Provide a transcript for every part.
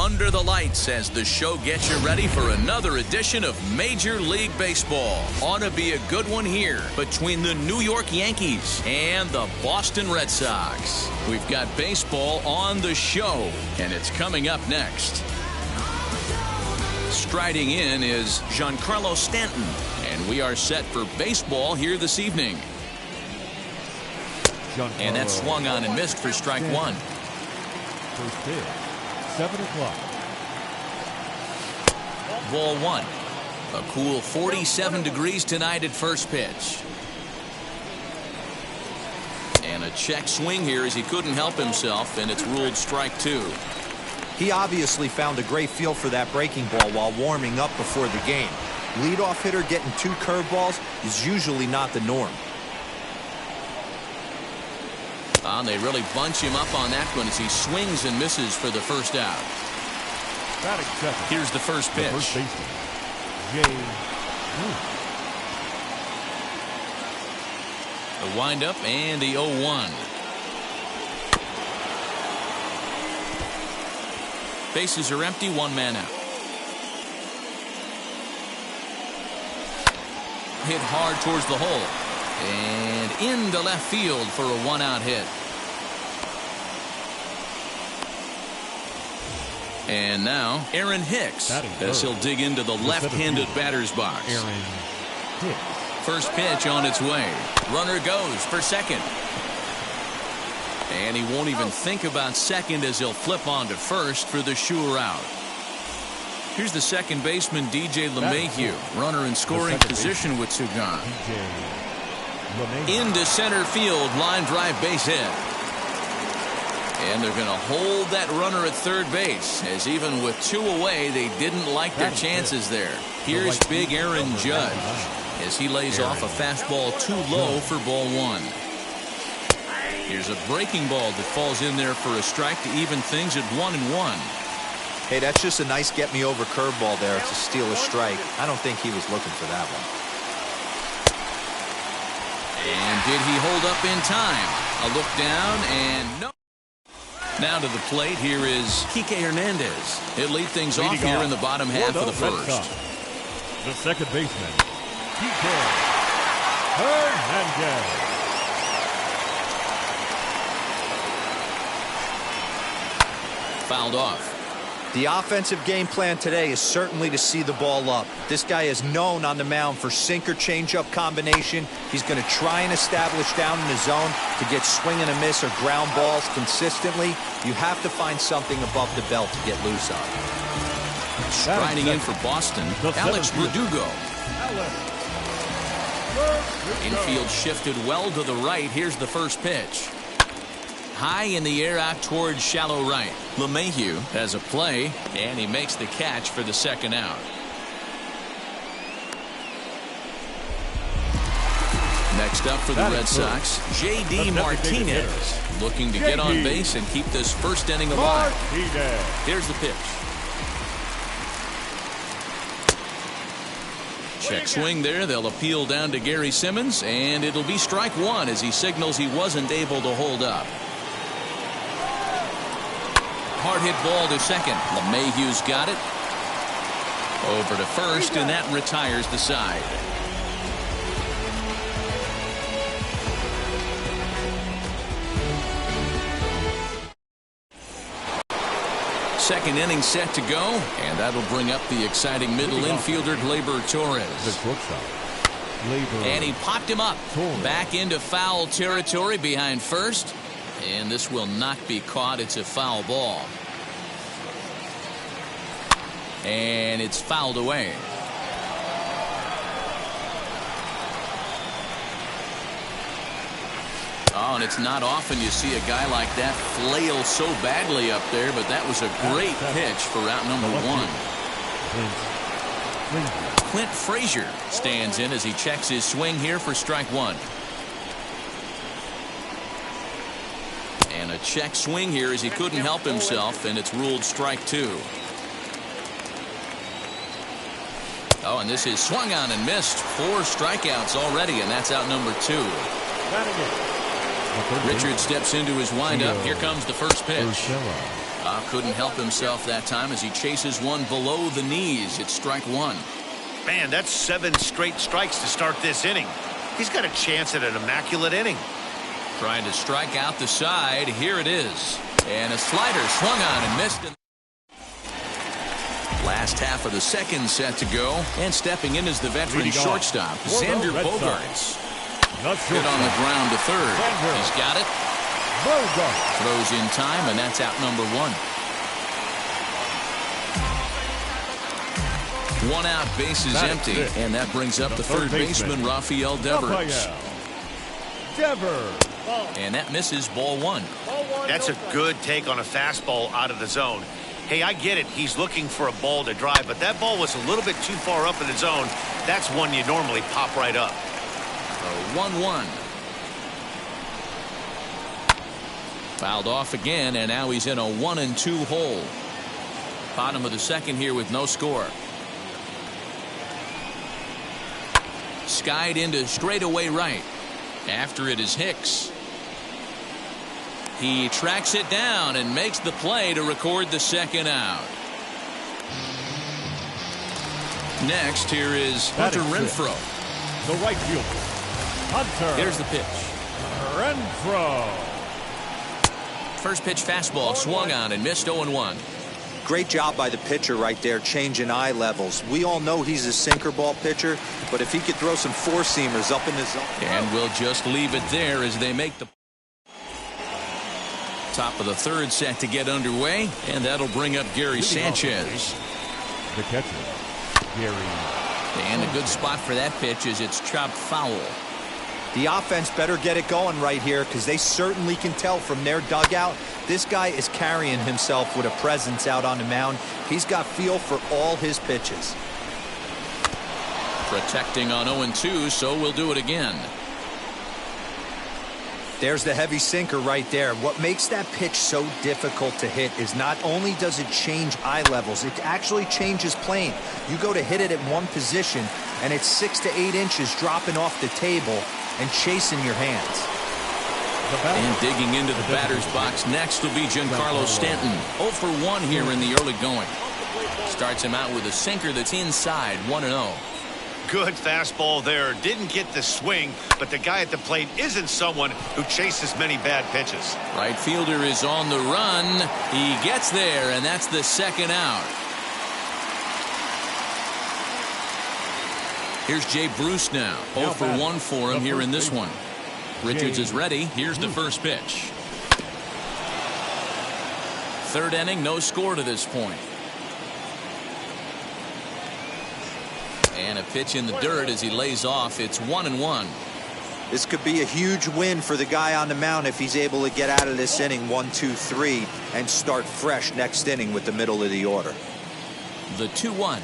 under the lights as the show gets you ready for another edition of Major League Baseball. Ought to be a good one here between the New York Yankees and the Boston Red Sox. We've got baseball on the show, and it's coming up next. Striding in is Giancarlo Stanton, and we are set for baseball here this evening. And that swung on and missed for strike one. First pitch, 7 o'clock. Ball one. A cool 47 degrees tonight at first pitch. And a check swing here as he couldn't help himself, and it's ruled strike two. He obviously found a great feel for that breaking ball while warming up before the game. Leadoff hitter getting 2 curveballs is usually not the norm. They really bunch him up on that one as he swings and misses for the first out. Here's the first pitch. The first baseman, The windup and the 0-1. Bases are empty, 1 man out. Hit hard towards the hole. And into left field for a 1-out hit. And now Aaron Hicks as he'll dig into the left-handed batter's box. First pitch on its way. Runner goes for second. And he won't even think about second as he'll flip on to first for the sure out. Here's the second baseman, DJ LeMahieu. Runner in scoring position with two gone. Into center field, line drive base hit. And they're going to hold that runner at third base, as even with 2 away, they didn't like their chances there. Here's big Aaron Judge as he lays off a fastball too low for ball one. Here's a breaking ball that falls in there for a strike to even things at 1-1. Hey, that's just a nice get-me-over curveball there to steal a strike. I don't think he was looking for that one. And did he hold up in time? A look down and no. Now to the plate, here is Kike Hernandez. He'll lead things off here in the bottom half of the first. The second baseman, Kike Hernandez. Fouled off. The offensive game plan today is certainly to see the ball up. This guy is known on the mound for sinker changeup combination. He's going to try and establish down in the zone to get swing and a miss or ground balls consistently. You have to find something above the belt to get loose on. Striding in for Boston, Alex Verdugo. Infield shifted well to the right. Here's the first pitch. High in the air out towards shallow right. LeMahieu has a play, and he makes the catch for the second out. Next up for the Red Sox, J.D. Martinez, looking to get on base and keep this first inning alive. Here's the pitch. Check swing there. They'll appeal down to Gary Simmons, and it'll be strike one as he signals he wasn't able to hold up. Hard hit ball to second. LeMahieu's got it. Over to first, and that retires the side. Second inning set to go, and that'll bring up the exciting middle infielder Gleyber Torres. And he popped him up back into foul territory behind first. And this will not be caught. It's a foul ball. And it's fouled away. Oh, and it's not often you see a guy like that flail so badly up there, but that was a great pitch for out number one. Clint Frazier stands in as he checks his swing here for strike one. And a check swing here as he couldn't help himself, and it's ruled strike two. Oh, and this is swung on and missed. 4 strikeouts already, and that's out number 2. Richard steps into his windup. Here comes the first pitch. Couldn't help himself that time as he chases one below the knees. It's strike one. Man, that's 7 straight strikes to start this inning. He's got a chance at an immaculate inning. Trying to strike out the side. Here it is. And a slider swung on and missed. Last half of the second set to go. And stepping in is the veteran shortstop, Xander Bogaerts. Hit on the ground to third. He's got it. Throws in time, and that's out number 1. 1 out, bases empty, and that brings up the third baseman, Rafael Devers. And that misses ball 1. That's a good take on a fastball out of the zone. Hey, I get it. He's looking for a ball to drive, but that ball was a little bit too far up in the zone. That's one you normally pop right up. 1-1. Fouled off again, and now he's in a 1-2 hole. Bottom of the second here with no score. Skied into straightaway right. After it is Hicks. He tracks it down and makes the play to record the second out. Next, here is Hunter Renfroe. The right fielder, Hunter. Here's the pitch. Renfroe. First pitch fastball swung on and missed 0-1. Great job by the pitcher right there, changing eye levels. We all know he's a sinker ball pitcher, but if he could throw some four-seamers up in the zone. And we'll just leave it there as they make the top of the third set to get underway, and that'll bring up Gary Sanchez. The catcher, Gary. And a good spot for that pitch as it's chopped foul. The offense better get it going right here because they certainly can tell from their dugout this guy is carrying himself with a presence out on the mound. He's got feel for all his pitches. Protecting on 0-2, so we'll do it again. There's the heavy sinker right there. What makes that pitch so difficult to hit is not only does it change eye levels, it actually changes plane. You go to hit it at one position, and it's 6 to 8 inches dropping off the table and chasing your hands. And digging into the batter's box next will be Giancarlo Stanton. 0 for 1 here in the early going. Starts him out with a sinker that's inside, 1-0. Good fastball there. Didn't get the swing, but the guy at the plate isn't someone who chases many bad pitches. Right fielder is on the run. He gets there, and that's the second out. Here's Jay Bruce now. 0 for 1 for him here in this one. Richards is ready. Here's the first pitch. Third inning, no score to this point. And a pitch in the dirt as he lays off. It's 1-1. This could be a huge win for the guy on the mound if he's able to get out of this inning 1-2-3 and start fresh next inning with the middle of the order. The 2-1.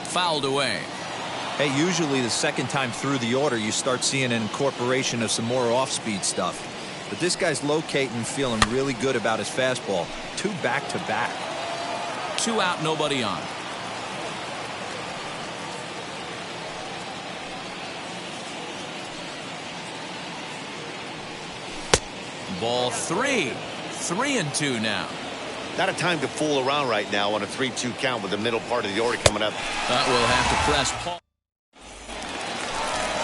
Fouled away. Hey, usually the second time through the order you start seeing an incorporation of some more off-speed stuff. But this guy's locating, feeling really good about his fastball. 2 back-to-back. 2 out, nobody on. Ball 3. 3-2 now. Not a time to fool around right now on a 3-2 count with the middle part of the order coming up. That will have to press pause.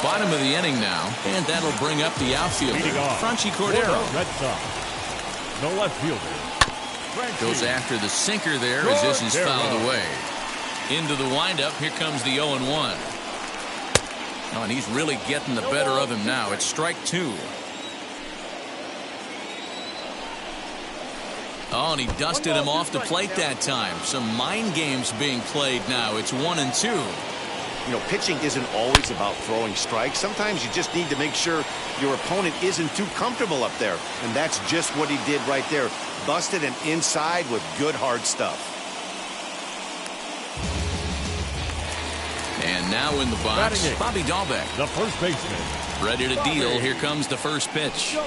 Bottom of the inning now, and that'll bring up the outfielder, Franchy Cordero. Red Sox. No left fielder. Goes after the sinker there as this is fouled away. Into the windup, here comes the 0-1. Oh, and he's really getting the better of him now. It's strike 2. Oh, and he dusted him off the plate that time. Some mind games being played now. It's 1-2. You know, pitching isn't always about throwing strikes. Sometimes you just need to make sure your opponent isn't too comfortable up there. And that's just what he did right there. Busted him inside with good hard stuff. And now in the box, Bobby Dahlbeck. The first baseman. Ready to deal. Here comes the first pitch.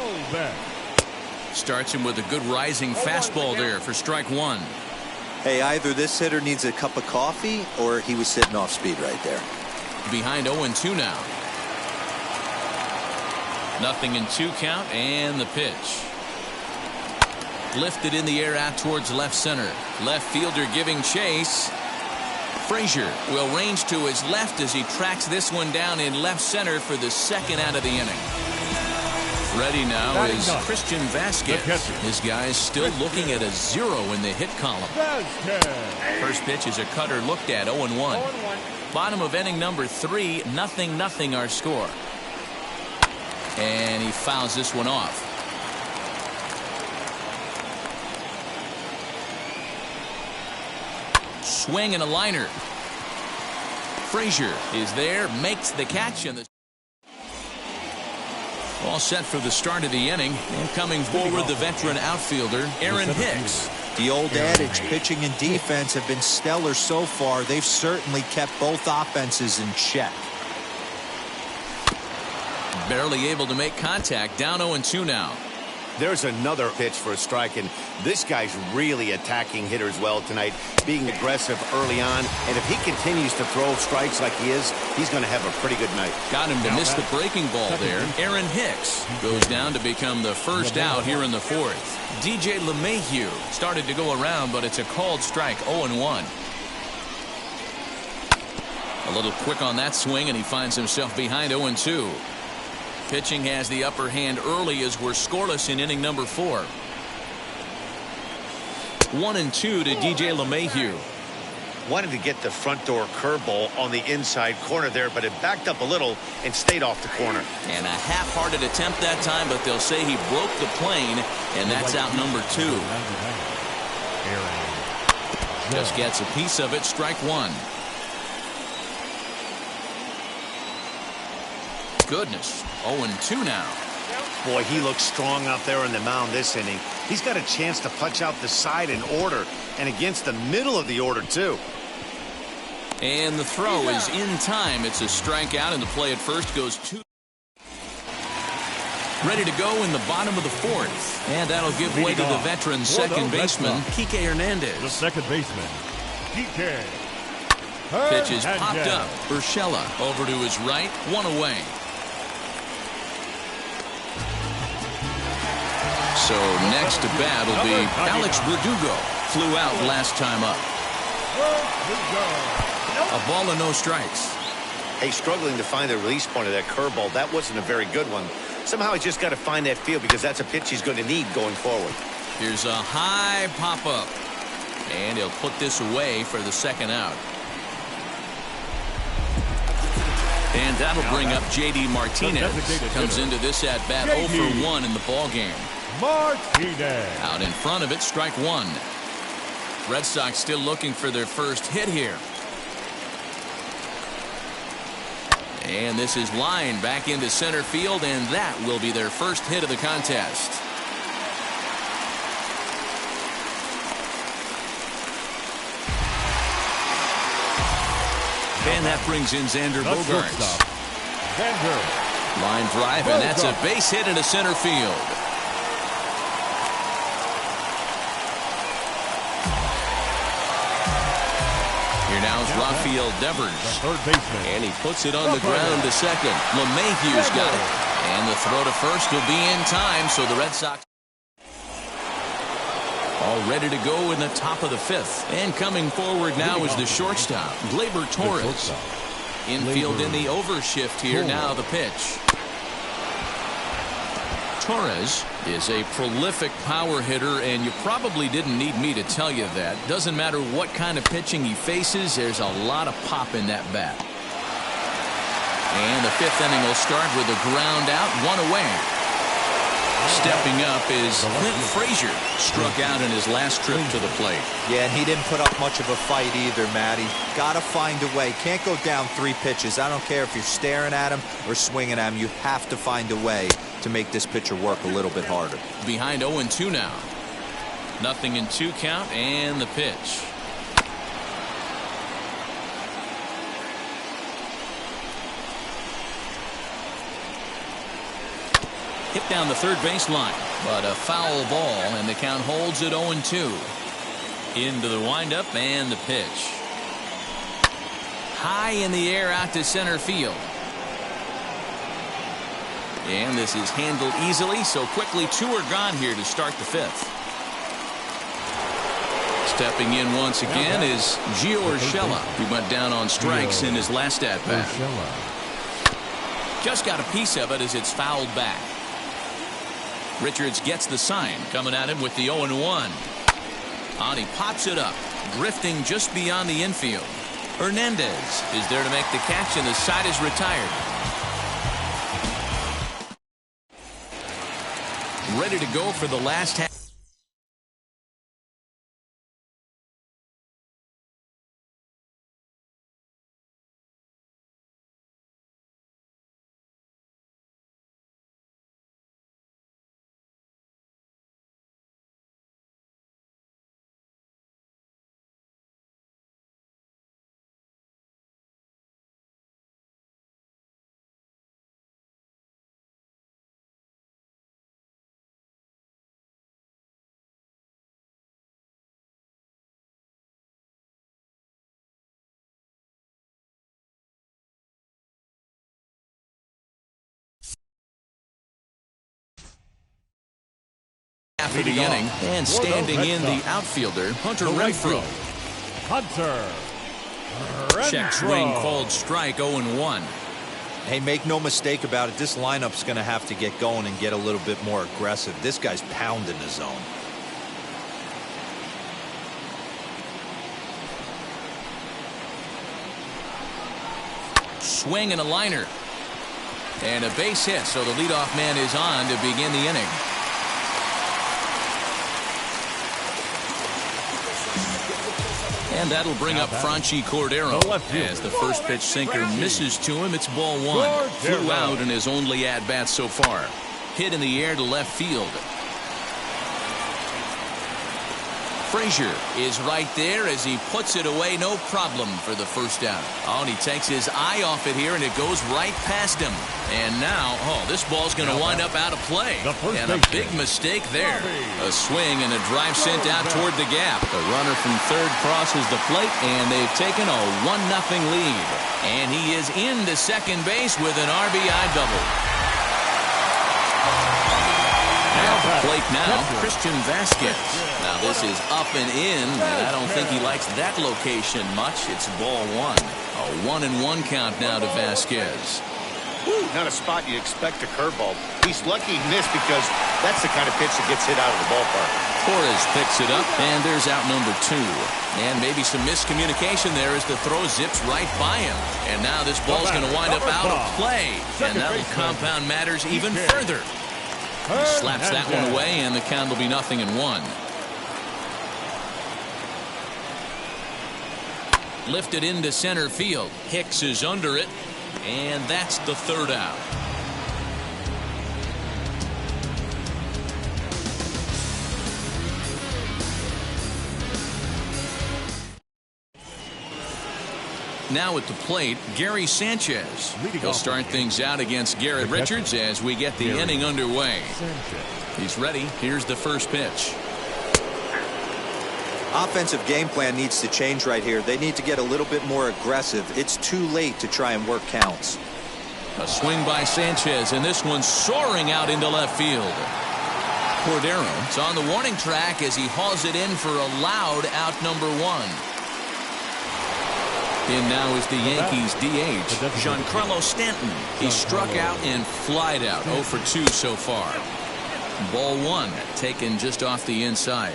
Starts him with a good rising fastball there for strike 1. Hey, either this hitter needs a cup of coffee or he was sitting off speed right there. Behind 0-2 now. Nothing in 2 count and the pitch. Lifted in the air out towards left center. Left fielder giving chase. Frazier will range to his left as he tracks this one down in left center for the second out of the inning. Ready now is Christian Vasquez. This guy is still looking at a 0 in the hit column. First pitch is a cutter looked at, 0-1. Bottom of inning number 3, 0-0 our score. And he fouls this one off. Swing and a liner. Frazier is there, makes the catch, and the all set for the start of the inning. And coming forward, the veteran outfielder, Aaron Hicks. The old adage, pitching and defense have been stellar so far. They've certainly kept both offenses in check. Barely able to make contact, down 0-2 now. There's another pitch for a strike, and this guy's really attacking hitters well tonight, being aggressive early on. And if he continues to throw strikes like he is, he's going to have a pretty good night. Got him to miss the breaking ball there. Aaron Hicks goes down to become the first out here in the 4th. DJ LeMahieu started to go around, but it's a called strike, 0-1. A little quick on that swing, and he finds himself behind 0-2. Pitching has the upper hand early as we're scoreless in inning number 4. 1-2 to DJ LeMahieu. Wanted to get the front door curveball on the inside corner there, but it backed up a little and stayed off the corner. And a half-hearted attempt that time, but they'll say he broke the plane, and that's out number 2. Just gets a piece of it, strike 1. Goodness, 0-2 now. Boy, he looks strong out there on the mound this inning. He's got a chance to punch out the side in order, and against the middle of the order, too. And the throw is in time. It's a strikeout, and the play at first goes 2. Ready to go in the bottom of the 4th. And that'll give way to the veteran second baseman, Kike Hernandez. The second baseman, Kike. Pitch is popped up. Urshela over to his right, 1 away. So next to bat will be Alex Verdugo. Flew out last time up. A ball and no strikes. Hey, struggling to find the release point of that curveball. That wasn't a very good one. Somehow he's just got to find that feel, because that's a pitch he's going to need going forward. Here's a high pop-up. And he'll put this away for the second out. And that'll bring up J.D. Martinez. Comes into this at-bat 0 for 1 in the ballgame. Martinez. Out in front of it, strike 1. Red Sox still looking for their first hit here. And this is lined back into center field, and that will be their first hit of the contest. And that brings in Xander Bogaerts. Line drive, and that's a base hit into center field. Here now is Rafael Devers. Third baseman. And he puts it on the ground to second. LeMahieu's got it. And the throw to first will be in time, so the Red Sox all ready to go in the top of the 5th. And coming forward now is the shortstop, Gleyber Torres. Infield in the overshift here. Now the pitch. Torres is a prolific power hitter, and you probably didn't need me to tell you that. Doesn't matter what kind of pitching he faces, there's a lot of pop in that bat. And the 5th inning will start with a ground out, 1 away. Stepping up is Clint Frazier. Struck out in his last trip to the plate. Yeah, and he didn't put up much of a fight either, Matty. Got to find a way. Can't go down 3 pitches. I don't care if you're staring at him or swinging at him. You have to find a way to make this pitcher work a little bit harder. Behind 0-2 now. 0-2 count, and the pitch. Hit down the third baseline, but a foul ball, and the count holds at 0-2. Into the windup and the pitch. High in the air out to center field. And this is handled easily, so quickly 2 are gone here to start the 5th. Stepping in once again is Gio Urshela, who went down on strikes in his last at-bat. Just got a piece of it as it's fouled back. Richards gets the sign coming at him with the 0-1. And he pops it up, drifting just beyond the infield. Hernandez is there to make the catch, and the side is retired. Ready to go for the last half. Half of the inning, and standing in the outfielder, Hunter Renfroe. Check swing called strike, 0-1. Hey, make no mistake about it, this lineup's going to have to get going and get a little bit more aggressive. This guy's pounding the zone. Swing and a liner. And a base hit, so the leadoff man is on to begin the inning. And that'll bring up Franchi Cordero as the first pitch sinker misses to him. It's ball one. Flew out in his only at-bat so far. Hit in the air to left field. Frazier is right there as he puts it away, no problem for the first out. Oh, and he takes his eye off it here, and it goes right past him. And now, this ball's going to wind up out of play. And a big mistake there. A swing and a drive sent out toward the gap. The runner from third crosses the plate, and they've taken a 1-0 lead. And he is into second base with an RBI double. At the plate now, Christian Vasquez. Now this is up and in, and I don't think he likes that location much. It's ball one. A 1-1 count now to Vasquez. Not a spot you expect a curveball. He's lucky he missed because that's the kind of pitch that gets hit out of the ballpark. Torres picks it up, and there's out number 2. And maybe some miscommunication there as the throw zips right by him. And now this ball's going to wind up out of play. And that'll compound matters even further. He slaps that one away, and the count will be 0-1. Lifted into center field. Hicks is under it, and that's the third out. Now at the plate, Gary Sanchez. He'll start things out against Garrett Richards as we get the inning underway. He's ready. Here's the first pitch. Offensive game plan needs to change right here. They need to get a little bit more aggressive. It's too late to try and work counts. A swing by Sanchez, and this one's soaring out into left field. Cordero is on the warning track as he hauls it in for a loud out number 1. In now is the Yankees DH, Giancarlo Stanton. He struck out and flied out, 0 for 2 so far. Ball 1 taken just off the inside.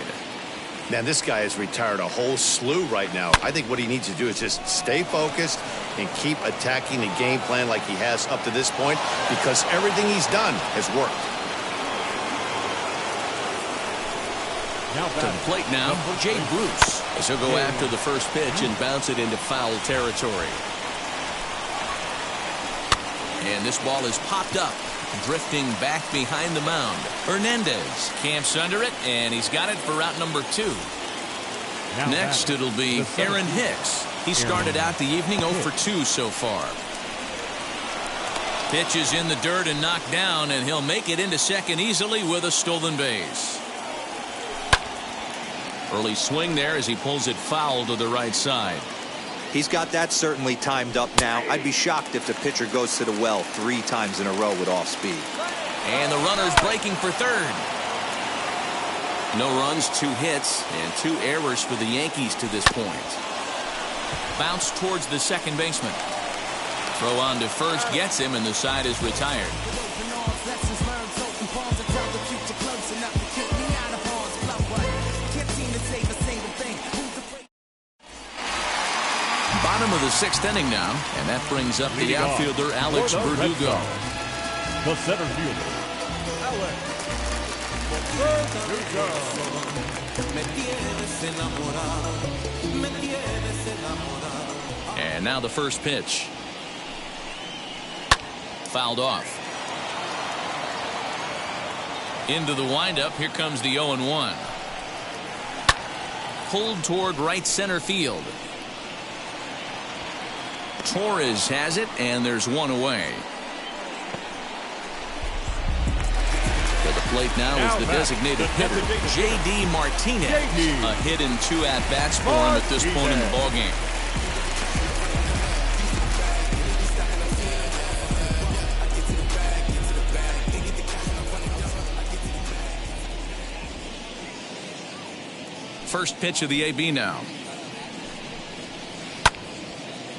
Man, this guy has retired a whole slew right now. I think what he needs to do is just stay focused and keep attacking the game plan like he has up to this point, because everything he's done has worked. To the plate now, Jay Bruce, as he'll go after the first pitch and bounce it into foul territory. And this ball is popped up, drifting back behind the mound. Hernandez camps under it, and he's got it for out number 2. Next, it'll be Aaron Hicks. He started out the evening 0 for 2 so far. Pitch is in the dirt and knocked down, and he'll make it into second easily with a stolen base. Early swing there as he pulls it foul to the right side. He's got that certainly timed up now. I'd be shocked if the pitcher goes to the well 3 times in a row with off speed. And the runner's breaking for third. No runs, 2 hits, and 2 errors for the Yankees to this point. Bounce towards the second baseman. Throw on to first gets him, and the side is retired. Bottom of the 6th inning now, and that brings up the outfielder Alex Verdugo. The center fielder, Alex Verdugo. And now the first pitch. Fouled off. Into the windup. Here comes the 0-1. Pulled toward right center field. Torres has it, and there's one away. To the plate now is the designated hitter, J.D. Martinez. A hit and 2 at-bats for him at this point in the ballgame. First pitch of the AB now.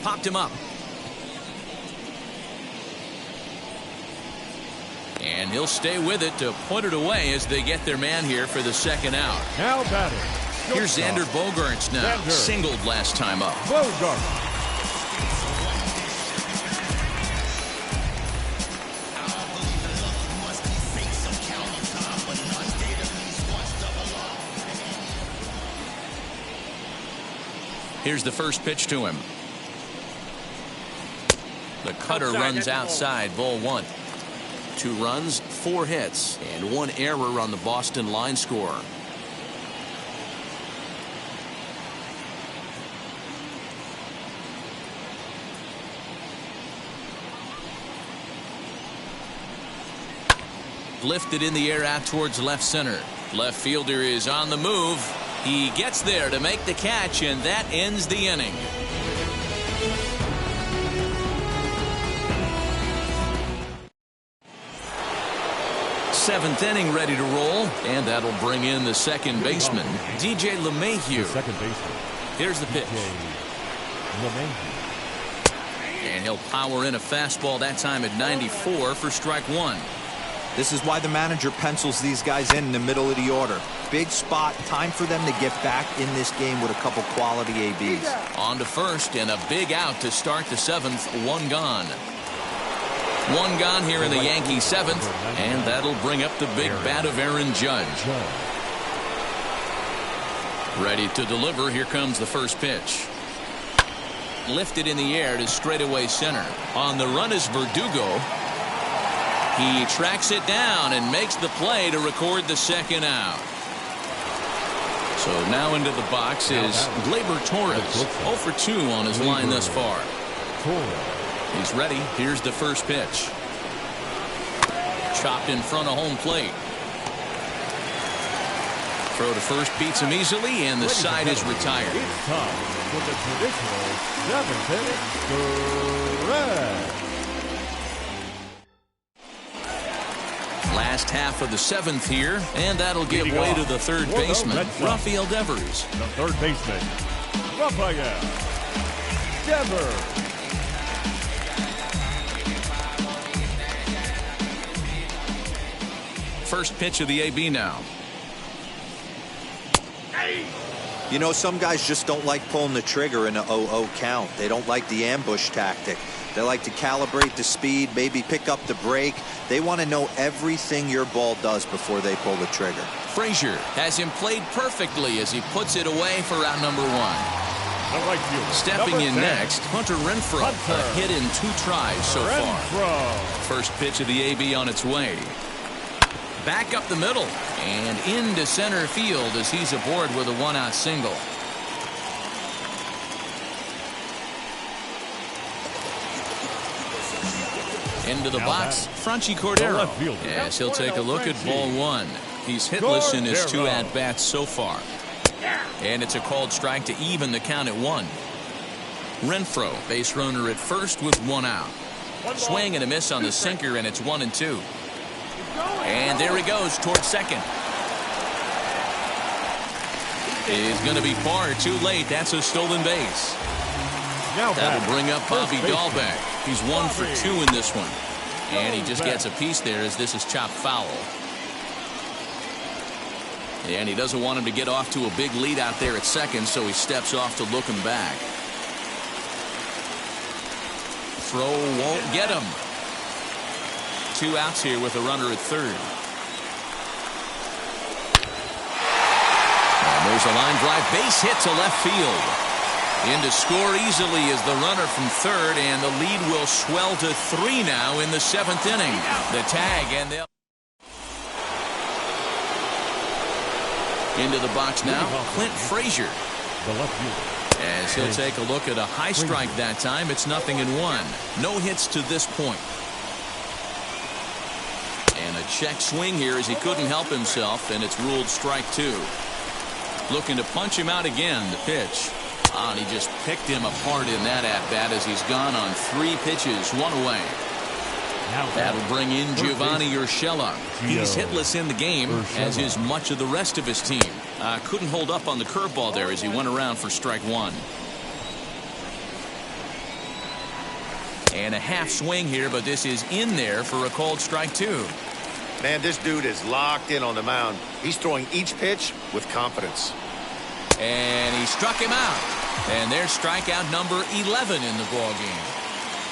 Popped him up. And he'll stay with it to put it away as they get their man here for the second out. Now batting. Here's Xander Bogaerts now. Singled last time up. Bogaerts. Here's the first pitch to him. The cutter runs outside, ball 1. 2 runs, 4 hits, and 1 error on the Boston line score. Lifted in the air out towards left center. Left fielder is on the move. He gets there to make the catch, and that ends the inning. Seventh inning ready to roll, and that'll bring in the second baseman, DJ LeMahieu. Second baseman. Here's the pitch. And he'll power in a fastball that time at 94 for strike 1. This is why the manager pencils these guys in the middle of the order. Big spot, time for them to get back in this game with a couple quality ABs. On to first, and a big out to start the 7th. 1 gone. 1 gone here in the Yankees 7th, and that'll bring up the big bat of Aaron Judge. Ready to deliver. Here comes the first pitch. Lifted in the air to straightaway center. On the run is Verdugo. He tracks it down and makes the play to record the second out. So now into the box is Gleyber Torres. 0 for 2 on his line thus far. He's ready. Here's the first pitch. Chopped in front of home plate. Throw to first beats him easily, and the side is retired. It's time for the traditional 7th inning stretch. Last half of the 7th here, and that'll give way to the third baseman, Rafael Devers. The third baseman, Rafael Devers. First pitch of the AB now. You know, some guys just don't like pulling the trigger in a 0-0 count. They don't like the ambush tactic. They like to calibrate the speed, maybe pick up the brake. They want to know everything your ball does before they pull the trigger. Frazier has him played perfectly as he puts it away for out number 1. Stepping in next, Hunter Renfroe. A hit in 2 tries so far. First pitch of the AB on its way. Back up the middle and into center field as he's aboard with a 1-out single. Into the box, Franchi Cordero. Yes, he'll take a look at ball 1. He's hitless in his 2 at-bats so far. And it's a called strike to even the count at 1. Renfroe, base runner at first with 1 out. Swing and a miss on the sinker, and it's 1-2. And there he goes towards second. is going to be far too late. That's a stolen base. That'll bring up Bobby Dahlbeck. He's 1 for 2 in this one. And he just gets a piece there as this is chopped foul. And he doesn't want him to get off to a big lead out there at second, so he steps off to look him back. Throw won't get him. 2 outs here with a runner at third. And there's a line drive base hit to left field. In to score easily is the runner from third, and the lead will swell to 3 now in the 7th inning. The tag, and they'll into the box now. Clint Frazier. The left fielder. As he'll take a look at a high strike that time. It's 0-1. No hits to this point. And a check swing here as he couldn't help himself, and it's ruled strike 2. Looking to punch him out again. The pitch. And he just picked him apart in that at-bat as he's gone on 3 pitches, 1 away. That'll bring in Giovanni Urshela. He's hitless in the game, as is much of the rest of his team. Couldn't hold up on the curveball there as he went around for strike 1. And a half swing here, but this is in there for a called strike 2. Man, this dude is locked in on the mound. He's throwing each pitch with confidence. And he struck him out. And there's strikeout number 11 in the ball game.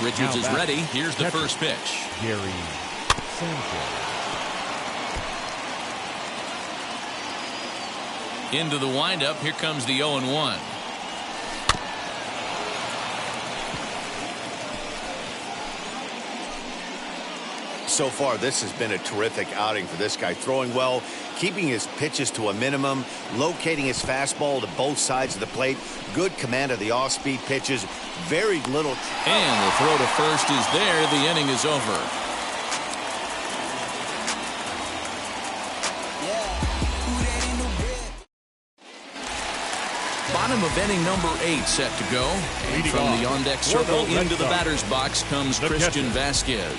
Richards is ready. Here's the first pitch. Gary Sanchez. Into the windup. Here comes the 0-1. So far, this has been a terrific outing for this guy. Throwing well, keeping his pitches to a minimum, locating his fastball to both sides of the plate, good command of the off-speed pitches, very little. And the throw to first is there. The inning is over. Bottom of inning number 8 set to go. And from the on-deck circle into the batter's box comes Christian Vasquez.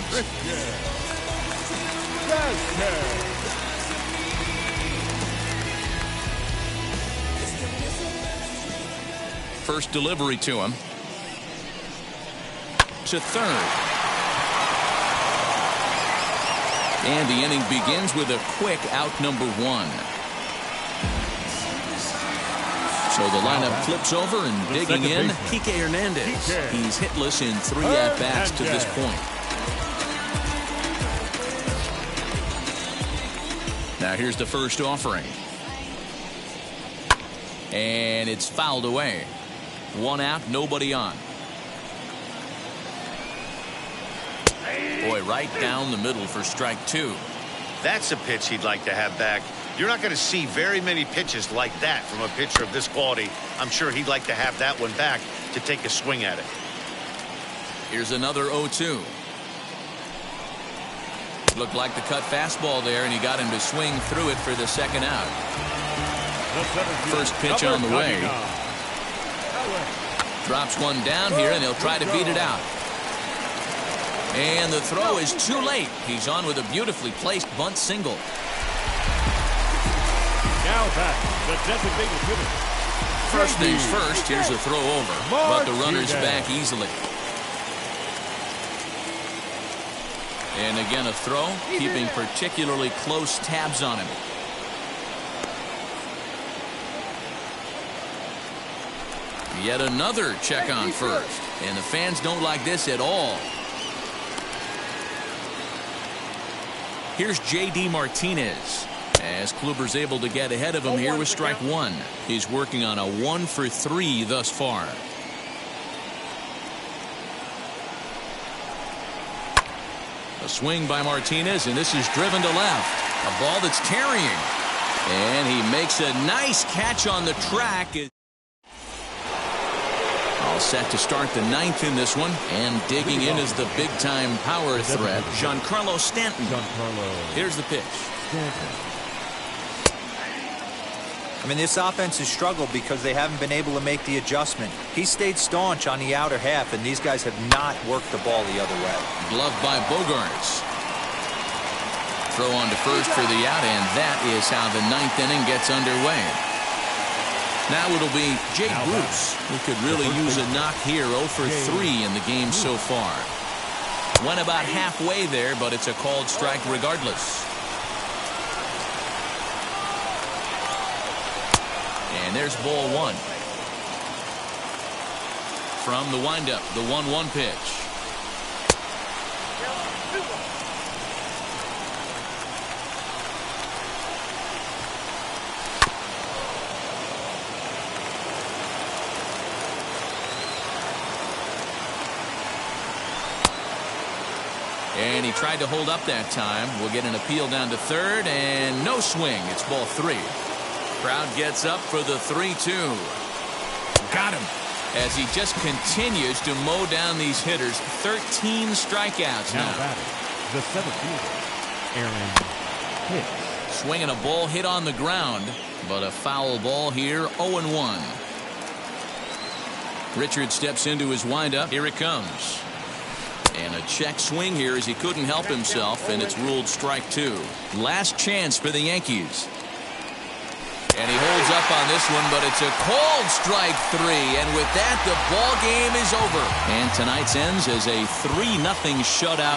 First delivery to him. To third. And the inning begins with a quick out number 1. So the lineup flips over and digging in, Kike Hernandez. He's hitless in 3 at-bats to this point. Now here's the first offering. And it's fouled away. 1 out, nobody on. Boy, right down the middle for strike 2. That's a pitch he'd like to have back. You're not going to see very many pitches like that from a pitcher of this quality. I'm sure he'd like to have that one back to take a swing at it. Here's another 0-2. Looked like the cut fastball there, and he got him to swing through it for the second out. First pitch on the way. Drops one down here, and he'll try to beat it out. And the throw is too late. He's on with a beautifully placed bunt single. Now back, the designated hitter. First things first, here's a throw over, but the runner's back easily. And again a throw, keeping particularly close tabs on him. Yet another check on first, and the fans don't like this at all. Here's J.D. Martinez. As Kluber's able to get ahead of him here with strike 1. He's working on a 1 for 3 thus far. A swing by Martinez, and this is driven to left. A ball that's carrying. And he makes a nice catch on the track. All set to start the 9th in this one. And digging in is the big-time power threat, Giancarlo Stanton. Here's the pitch. I mean, this offense has struggled because they haven't been able to make the adjustment. He stayed staunch on the outer half, and these guys have not worked the ball the other way. Glove by Bogarts. Throw on to first for the out, and that is how the 9th inning gets underway. Now it'll be Jay Bruce, who could really use a knock here. 0 for 3 in the game so far. Went about halfway there, but it's a called strike regardless. And there's ball 1. From the windup, the 1-1 pitch. And he tried to hold up that time. We'll get an appeal down to third, and no swing. It's ball 3. Crowd gets up for the 3-2. Got him. As he just continues to mow down these hitters. 13 strikeouts now. The 7th fielder, Aaron Hicks. Swinging a ball hit on the ground, but a foul ball here. 0-1. Richard steps into his windup. Here it comes. And a check swing here as he couldn't help himself, and it's ruled strike 2. Last chance for the Yankees. And he holds up on this one, but it's a called strike 3. And with that, the ball game is over. And tonight's ends as a 3-0 shutout